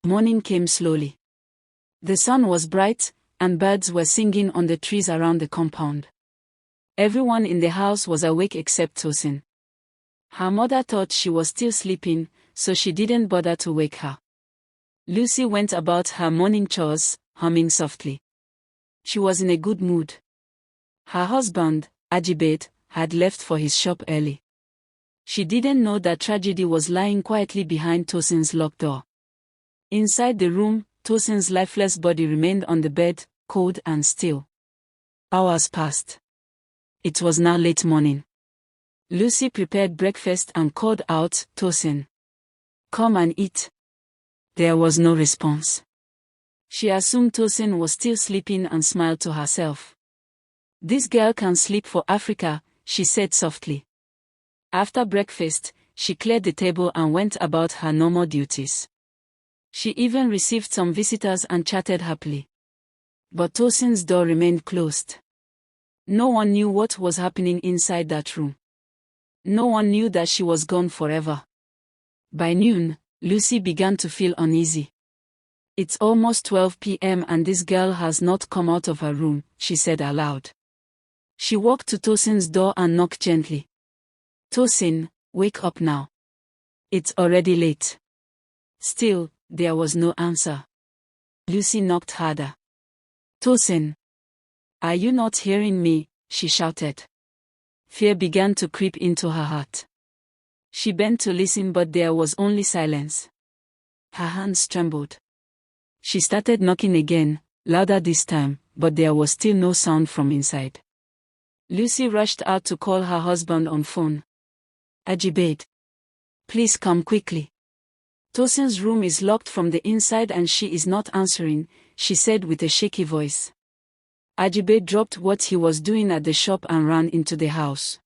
Morning came slowly. The sun was bright, and birds were singing on the trees around the compound. Everyone in the house was awake except Tosin. Her mother thought she was still sleeping, so she didn't bother to wake her. Lucy went about her morning chores, humming softly. She was in a good mood. Her husband, Ajibade, had left for his shop early. She didn't know that tragedy was lying quietly behind Tosin's locked door. Inside the room, Tosin's lifeless body remained on the bed, cold and still. Hours passed. It was now late morning. Lucy prepared breakfast and called out, "Tosin, come and eat." There was no response. She assumed Tosin was still sleeping and smiled to herself. "This girl can sleep for Africa," she said softly. After breakfast, she cleared the table and went about her normal duties. She even received some visitors and chatted happily. But Tosin's door remained closed. No one knew what was happening inside that room. No one knew that she was gone forever. By noon, Lucy began to feel uneasy. "It's almost 12 p.m. and this girl has not come out of her room," she said aloud. She walked to Tosin's door and knocked gently. "Tosin, wake up now. It's already late." Still, there was no answer. Lucy knocked harder. "Tosin, are you not hearing me?" she shouted. Fear began to creep into her heart. She bent to listen, but there was only silence. Her hands trembled. She started knocking again, louder this time, but there was still no sound from inside. Lucy rushed out to call her husband on phone. "Ajibade, please come quickly. Tosin's room is locked from the inside and she is not answering," she said with a shaky voice. Ajibade dropped what he was doing at the shop and ran into the house.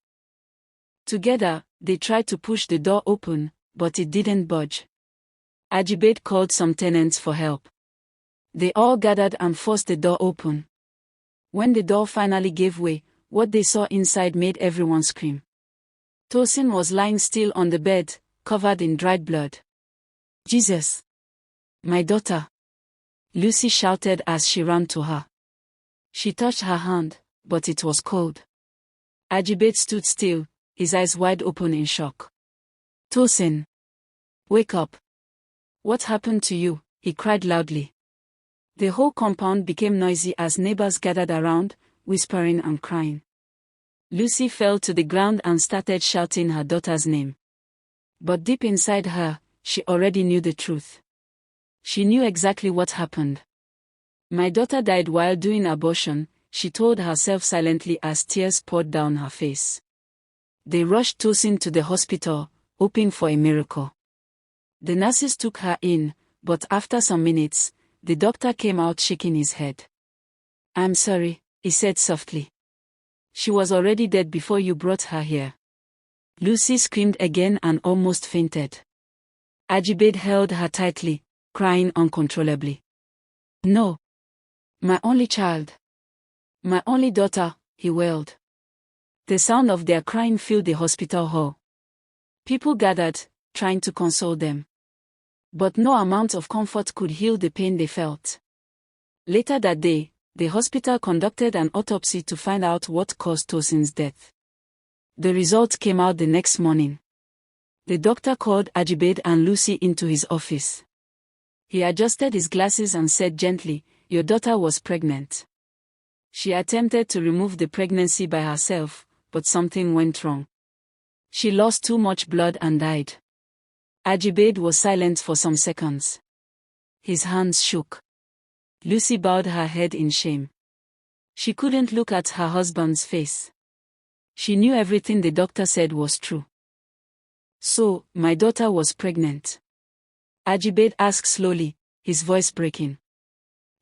Together, they tried to push the door open, but it didn't budge. Ajibade called some tenants for help. They all gathered and forced the door open. When the door finally gave way, what they saw inside made everyone scream. Tosin was lying still on the bed, covered in dried blood. "Jesus! My daughter!" Lucy shouted as she ran to her. She touched her hand, but it was cold. Ajibade stood still, his eyes wide open in shock. "Tosin! Wake up! What happened to you?" he cried loudly. The whole compound became noisy as neighbors gathered around, whispering and crying. Lucy fell to the ground and started shouting her daughter's name. But deep inside her, she already knew the truth. She knew exactly what happened. "My daughter died while doing abortion," she told herself silently as tears poured down her face. They rushed Tosin to the hospital, hoping for a miracle. The nurses took her in, but after some minutes, the doctor came out shaking his head. "I'm sorry," he said softly. "She was already dead before you brought her here." Lucy screamed again and almost fainted. Ajibade held her tightly, crying uncontrollably. "No. My only child. My only daughter," he wailed. The sound of their crying filled the hospital hall. People gathered, trying to console them. But no amount of comfort could heal the pain they felt. Later that day, the hospital conducted an autopsy to find out what caused Tosin's death. The results came out the next morning. The doctor called Ajibade and Lucy into his office. He adjusted his glasses and said gently, "Your daughter was pregnant. She attempted to remove the pregnancy by herself, but something went wrong. She lost too much blood and died." Ajibade was silent for some seconds. His hands shook. Lucy bowed her head in shame. She couldn't look at her husband's face. She knew everything the doctor said was true. "So, my daughter was pregnant?" Ajibade asked slowly, his voice breaking.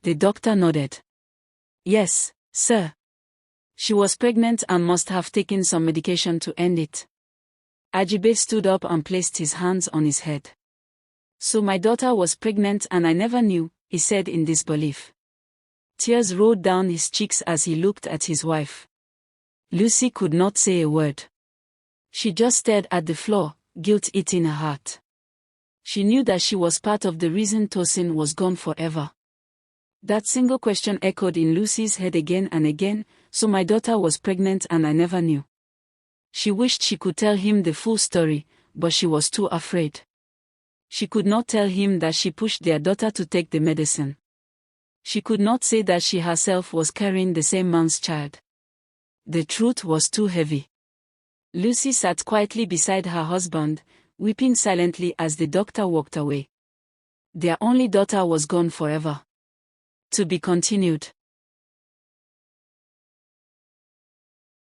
The doctor nodded. "Yes, sir. She was pregnant and must have taken some medication to end it." Ajibade stood up and placed his hands on his head. "So my daughter was pregnant and I never knew," he said in disbelief. Tears rolled down his cheeks as he looked at his wife. Lucy could not say a word. She just stared at the floor, guilt eating her heart. She knew that she was part of the reason Tosin was gone forever. That single question echoed in Lucy's head again and again. So my daughter was pregnant and I never knew. She wished she could tell him the full story, but she was too afraid. She could not tell him that she pushed their daughter to take the medicine. She could not say that she herself was carrying the same man's child. The truth was too heavy. Lucy sat quietly beside her husband, weeping silently as the doctor walked away. Their only daughter was gone forever. To be continued.